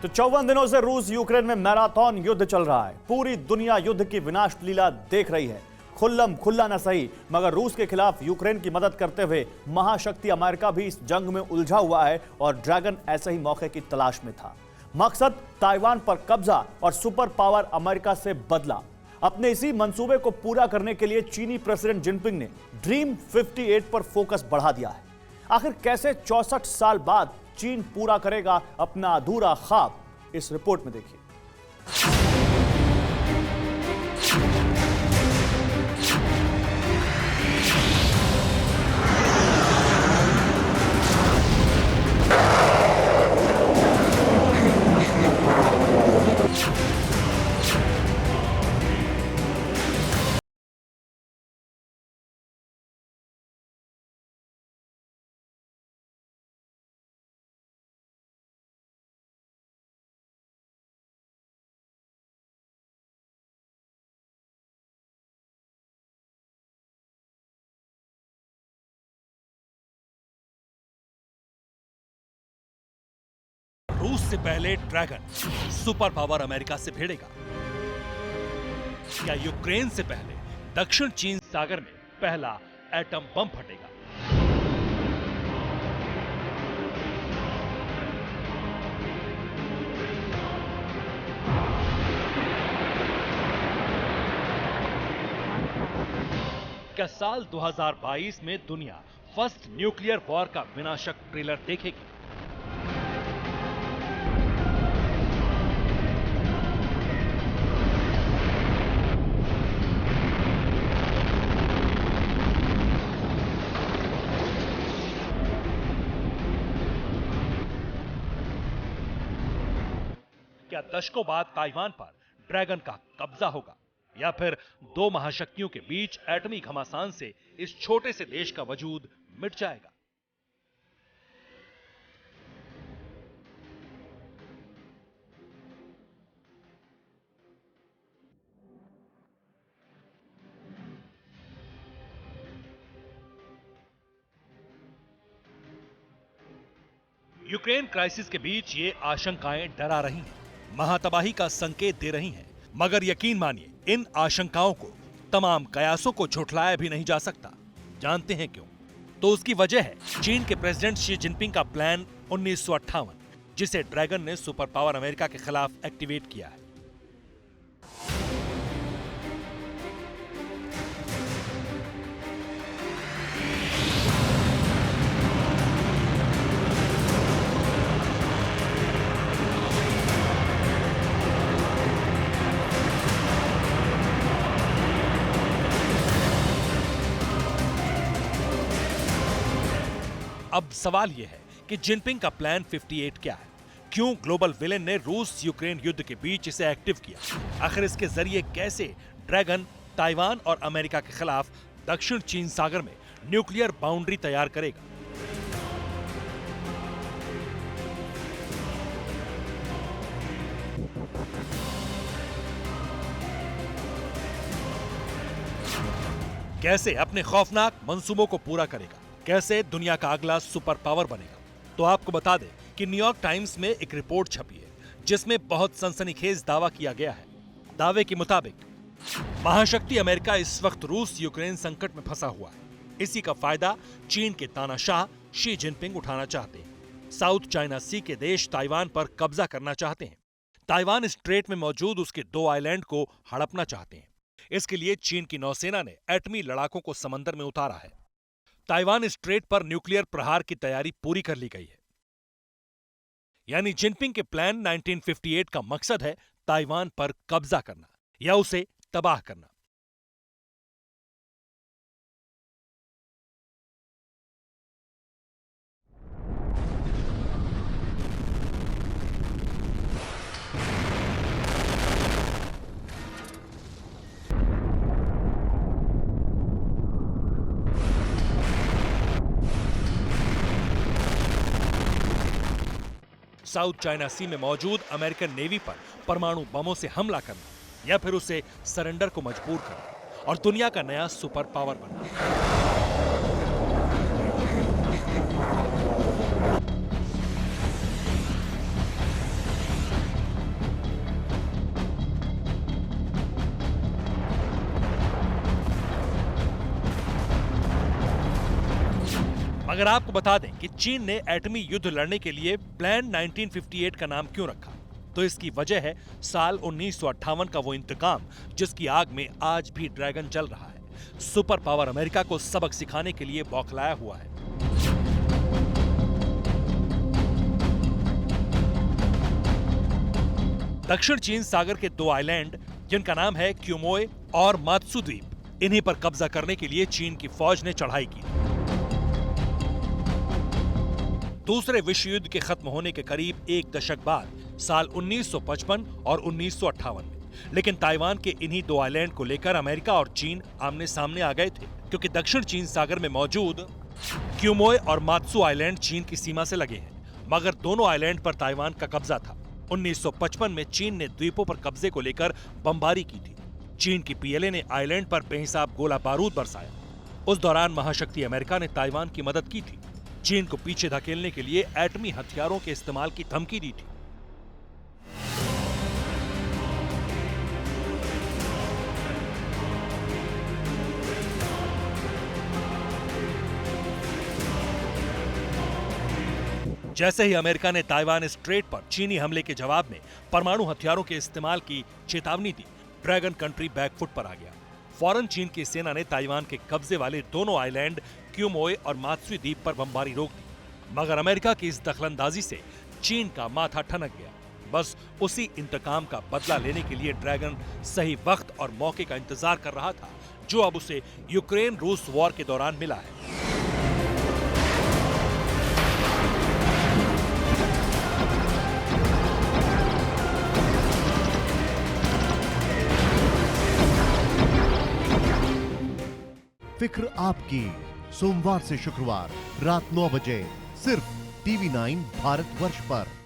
तो 54 दिनों से रूस यूक्रेन में मैराथन युद्ध चल रहा है। पूरी दुनिया युद्ध की विनाश लीला देख रही है। खुल्लम खुल्ला न सही, मगर रूस के खिलाफ यूक्रेन की मदद करते हुए महाशक्ति अमेरिका भी इस जंग में उलझा हुआ है और ड्रैगन ऐसे ही मौके की तलाश में था। मकसद ताइवान पर कब्जा और सुपर पावर अमेरिका से बदला। अपने इसी मंसूबे को पूरा करने के लिए चीनी प्रेसिडेंट जिनपिंग ने ड्रीम 58 पर फोकस बढ़ा दिया है। आखिर कैसे 64 साल बाद चीन पूरा करेगा अपना अधूरा ख्वाब, इस रिपोर्ट में देखिए। रूस से पहले ड्रैगन सुपर पावर अमेरिका से भिड़ेगा या यूक्रेन से पहले दक्षिण चीन सागर में पहला एटम बम फटेगा? क्या साल 2022 में दुनिया फर्स्ट न्यूक्लियर वॉर का विनाशक ट्रेलर देखेगी? क्या दशकों बाद ताइवान पर ड्रैगन का कब्जा होगा या फिर दो महाशक्तियों के बीच एटमी घमासान से इस छोटे से देश का वजूद मिट जाएगा? यूक्रेन क्राइसिस के बीच ये आशंकाएं डरा रही हैं, महातबाही का संकेत दे रही हैं, मगर यकीन मानिए इन आशंकाओं को, तमाम कयासों को झुठलाया भी नहीं जा सकता। जानते हैं क्यों? तो उसकी वजह है चीन के प्रेसिडेंट शी जिनपिंग का प्लान 1958, जिसे ड्रैगन ने सुपर पावर अमेरिका के खिलाफ एक्टिवेट किया है। अब सवाल यह है कि जिनपिंग का प्लान 58 क्या है? क्यों ग्लोबल विलेन ने रूस यूक्रेन युद्ध के बीच इसे एक्टिव किया? आखिर इसके जरिए कैसे ड्रैगन ताइवान और अमेरिका के खिलाफ दक्षिण चीन सागर में न्यूक्लियर बाउंड्री तैयार करेगा? कैसे अपने खौफनाक मंसूबों को पूरा करेगा? कैसे दुनिया का अगला सुपर पावर बनेगा? तो आपको बता दें कि न्यूयॉर्क टाइम्स में एक रिपोर्ट छपी है जिसमें बहुत सनसनीखेज दावा किया गया है। दावे के मुताबिक महाशक्ति अमेरिका इस वक्त रूस यूक्रेन संकट में फंसा हुआ है। इसी का फायदा चीन के तानाशाह शी जिनपिंग उठाना चाहते हैं। साउथ चाइना सी के देश ताइवान पर कब्जा करना चाहते हैं। ताइवान स्ट्रेट में मौजूद उसके 2 आइलैंड को हड़पना चाहते हैं। इसके लिए चीन की नौसेना ने एटमी लड़ाकों को समंदर में उतारा है। ताइवान स्ट्रेट पर न्यूक्लियर प्रहार की तैयारी पूरी कर ली गई है। यानी जिनपिंग के प्लान 1958 का मकसद है ताइवान पर कब्जा करना या उसे तबाह करना। साउथ चाइना सी में मौजूद अमेरिकन नेवी पर परमाणु बमों से हमला करना या फिर उसे सरेंडर को मजबूर करना और दुनिया का नया सुपर पावर बनना। मगर आपको बता दें कि चीन ने एटमी युद्ध लड़ने के लिए प्लान 1958 का नाम क्यों रखा, तो इसकी वजह है साल 1958 का वो इंतकाम जिसकी आग में आज भी ड्रैगन जल रहा है। सुपर पावर अमेरिका को सबक सिखाने के लिए बौखलाया हुआ है। दक्षिण चीन सागर के दो आइलैंड जिनका नाम है क्यूमोए और मात्सु द्वीप, इन्हीं पर कब्जा करने के लिए चीन की फौज ने चढ़ाई की। दूसरे विश्व युद्ध के खत्म होने के करीब एक दशक बाद साल 1955 और 1958 में, लेकिन ताइवान के इन्हीं दो आइलैंड को लेकर अमेरिका और चीन आमने सामने आ गए थे, क्योंकि दक्षिण चीन सागर में मौजूद क्यूमोए और मात्सु आइलैंड चीन की सीमा से लगे हैं, मगर दोनों आइलैंड पर ताइवान का कब्जा था। 1955 में चीन ने द्वीपों पर कब्जे को लेकर बमबारी की थी। चीन की पीएलए ने आइलैंड पर बेहिसाब गोला बारूद बरसाया। उस दौरान महाशक्ति अमेरिका ने ताइवान की मदद की थी। चीन को पीछे धकेलने के लिए एटमी हथियारों के इस्तेमाल की धमकी दी थी। जैसे ही अमेरिका ने ताइवान स्ट्रेट पर चीनी हमले के जवाब में परमाणु हथियारों के इस्तेमाल की चेतावनी दी, ड्रैगन कंट्री बैकफुट पर आ गया। फौरन चीन की सेना ने ताइवान के कब्जे वाले दोनों आइलैंड क्यूमोए और मात्सु द्वीप पर बमबारी रोक दी, मगर अमेरिका की इस दखलंदाजी से चीन का माथा ठनक गया। बस उसी इंतकाम का बदला लेने के लिए ड्रैगन सही वक्त और मौके का इंतजार कर रहा था, जो अब उसे यूक्रेन रूस वॉर के दौरान मिला है। फिक्र आपकी, सोमवार से शुक्रवार रात 9 बजे सिर्फ TV9 भारतवर्ष पर।